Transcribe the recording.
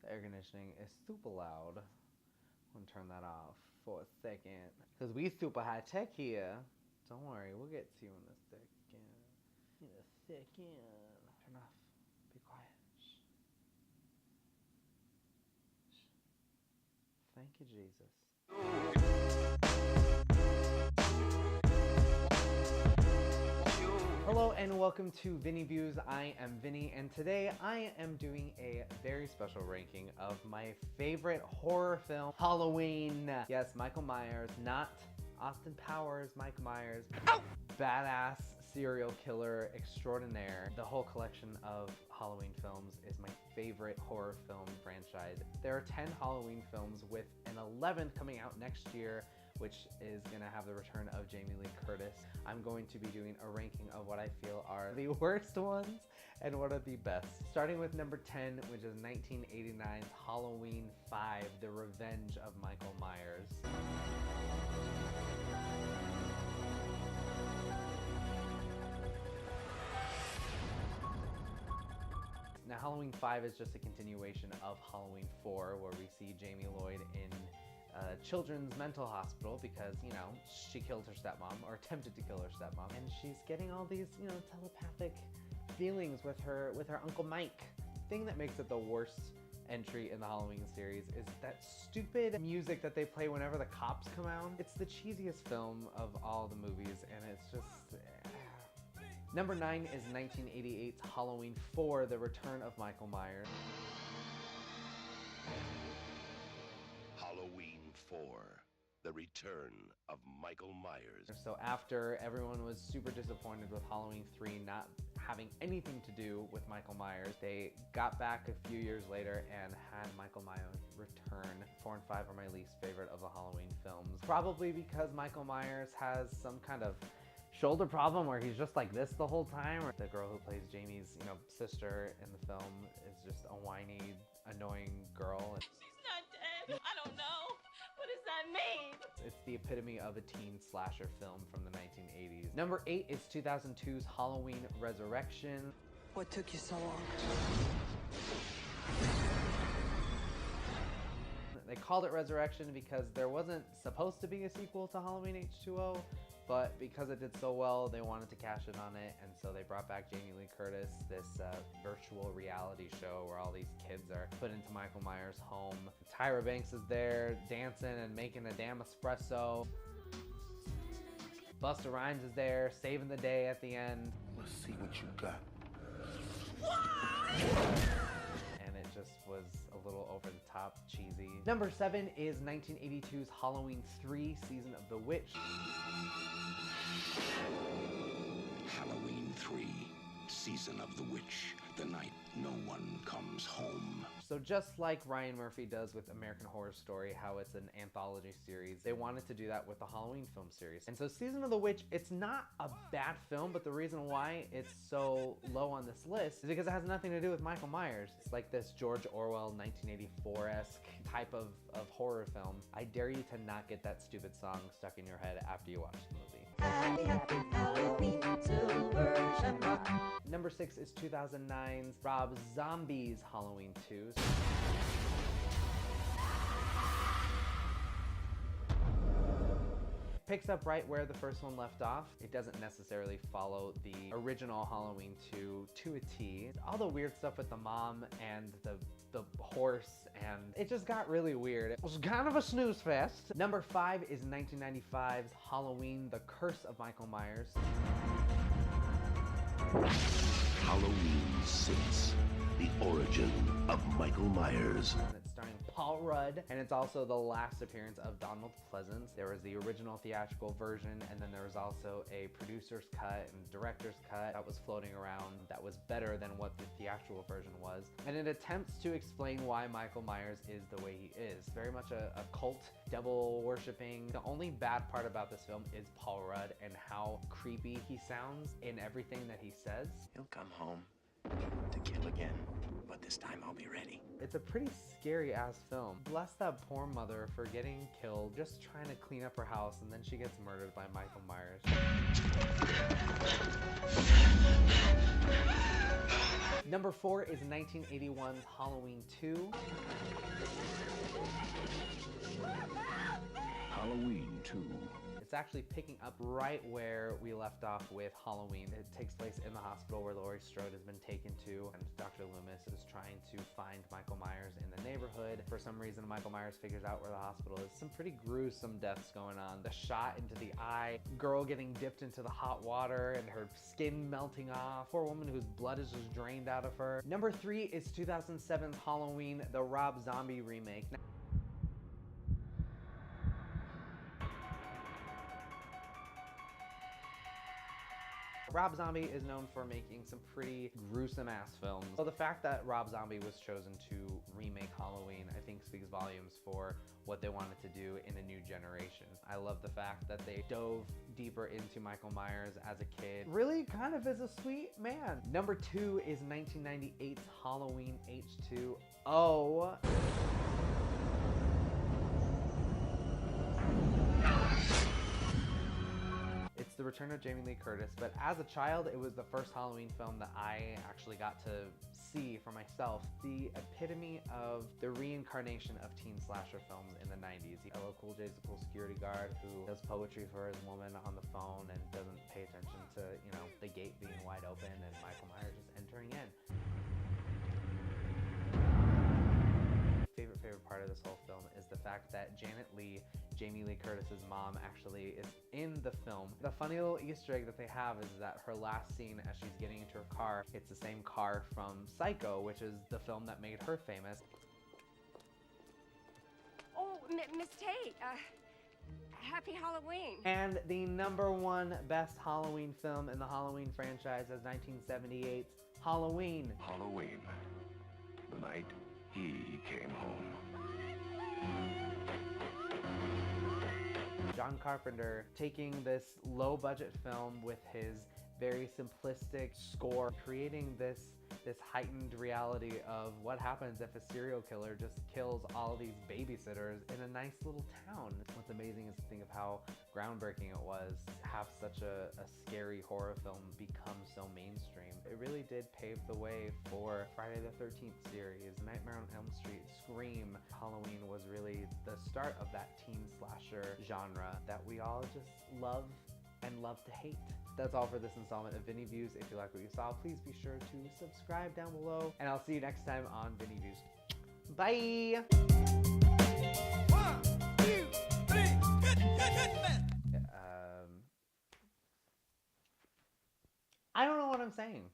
air conditioning is super loud. I'm gonna turn that off for a second. Because we super high tech here. Don't worry, we'll get to you in a second. In a second. Turn off. Be quiet. Shh. Shh. Thank you, Jesus. Hello and welcome to Vinny Views. I am Vinny and today I am doing a very special ranking of my favorite horror film, Halloween. Yes, Michael Myers, not Austin Powers, Mike Myers. Ow! Badass serial killer extraordinaire. The whole collection of Halloween films is my favorite horror film franchise. There are 10 Halloween films with an 11th coming out next year, which is gonna have the return of Jamie Lee Curtis. I'm going to be doing a ranking of what I feel are the worst ones and what are the best. Starting with number 10, which is 1989's Halloween 5, The Revenge of Michael Myers. Now, Halloween 5 is just a continuation of Halloween 4, where we see Jamie Lloyd in a children's mental hospital because, you know, she killed her stepmom, or attempted to kill her stepmom, and she's getting all these, you know, telepathic feelings with her Uncle Mike. The thing that makes it the worst entry in the Halloween series is that stupid music that they play whenever the cops come out. It's the cheesiest film of all the movies, and it's just... Number 9 is 1988's Halloween 4, The Return of Michael Myers. Halloween 4, The Return of Michael Myers. So after everyone was super disappointed with Halloween 3 not having anything to do with Michael Myers, they got back a few years later and had Michael Myers return. 4 and 5 are my least favorite of the Halloween films. Probably because Michael Myers has some kind of shoulder problem where he's just like this the whole time. Or the girl who plays Jamie's, you know, sister in the film is just a whiny, annoying girl. She's not dead. I don't know. What does that mean? It's the epitome of a teen slasher film from the 1980s. Number 8 is 2002's Halloween Resurrection. What took you so long? They called it Resurrection because there wasn't supposed to be a sequel to Halloween H2O, but because it did so well, they wanted to cash in on it, and so they brought back Jamie Lee Curtis, this virtual reality show where all these kids are put into Michael Myers' home. Tyra Banks is there dancing and making a damn espresso. Busta Rhymes is there saving the day at the end. Let's see what you got. And it just was a little over the top, cheesy. Number 7 is 1982's Halloween 3, Season of the Witch. Halloween 3, Season of the Witch, the night no one comes home. So just like Ryan Murphy does with American Horror Story, how it's an anthology series, they wanted to do that with the Halloween film series. And so Season of the Witch, it's not a bad film, but the reason why it's so low on this list is because it has nothing to do with Michael Myers. It's like this George Orwell 1984-esque type of horror film. I dare you to not get that stupid song stuck in your head after you watch the movie. Happy, happy Halloween, silver shamrock. Number 6 is 2009's Rob Zombie's Halloween 2. Picks up right where the first one left off. It doesn't necessarily follow the original Halloween 2 to a T. All the weird stuff with the mom and the horse, and it just got really weird. It was kind of a snooze fest. Number 5 is 1995's Halloween, The Curse of Michael Myers. Halloween 6, The Origin of Michael Myers. And it's starring Paul Rudd, and it's also the last appearance of Donald Pleasence. There was the original theatrical version, and then there was also a producer's cut and director's cut that was floating around that was better than what the theatrical version was. And it attempts to explain why Michael Myers is the way he is. Very much a cult, devil worshipping. The only bad part about this film is Paul Rudd and how creepy he sounds in everything that he says. He'll come home to kill again. but this time I'll be ready. It's a pretty scary ass film. Bless that poor mother for getting killed just trying to clean up her house, and then she gets murdered by Michael Myers. Number 4 is 1981's Halloween 2. Halloween 2. It's actually picking up right where we left off with Halloween. It takes place in the hospital where Laurie Strode has been taken to, and Dr. Loomis is trying to find Michael Myers in the neighborhood. For some reason, Michael Myers figures out where the hospital is. Some pretty gruesome deaths going on. The shot into the eye, girl getting dipped into the hot water and her skin melting off. Poor woman whose blood is just drained out of her. Number 3 is 2007's Halloween, the Rob Zombie remake. Rob Zombie is known for making some pretty gruesome ass films. So the fact that Rob Zombie was chosen to remake Halloween, I think speaks volumes for what they wanted to do in a new generation. I love the fact that they dove deeper into Michael Myers as a kid. Really kind of is a sweet man. Number 2 is 1998's Halloween H2O. The return of Jamie Lee Curtis, but as a child, it was the first Halloween film that I actually got to see for myself. The epitome of the reincarnation of teen slasher films in the 90s. LL Cool J is a cool security guard who does poetry for his woman on the phone and doesn't pay attention to, you know, the gate being wide open and Michael Myers just entering in. Favorite part of this whole film is the fact that Janet Leigh, Jamie Lee Curtis's mom, actually is in the film. The funny little Easter egg that they have is that her last scene as she's getting into her car, it's the same car from Psycho, which is the film that made her famous. Oh, Miss Tate, happy Halloween. And the number 1 best Halloween film in the Halloween franchise is 1978's Halloween. Halloween. The night he came home. John Carpenter taking this low-budget film with his very simplistic score, creating this heightened reality of what happens if a serial killer just kills all these babysitters in a nice little town. What's amazing is to think of how groundbreaking it was to have such a scary horror film become so mainstream. It really did pave the way for Friday the 13th series, Nightmare on Elm Street, Scream. Halloween was really the start of that teen slasher genre that we all just love and love to hate. That's all for this installment of Vinny Views. If you like what you saw, please be sure to subscribe down below, and I'll see you next time on Vinny Views. Bye! 1, 2, 3, hit. I don't know what I'm saying.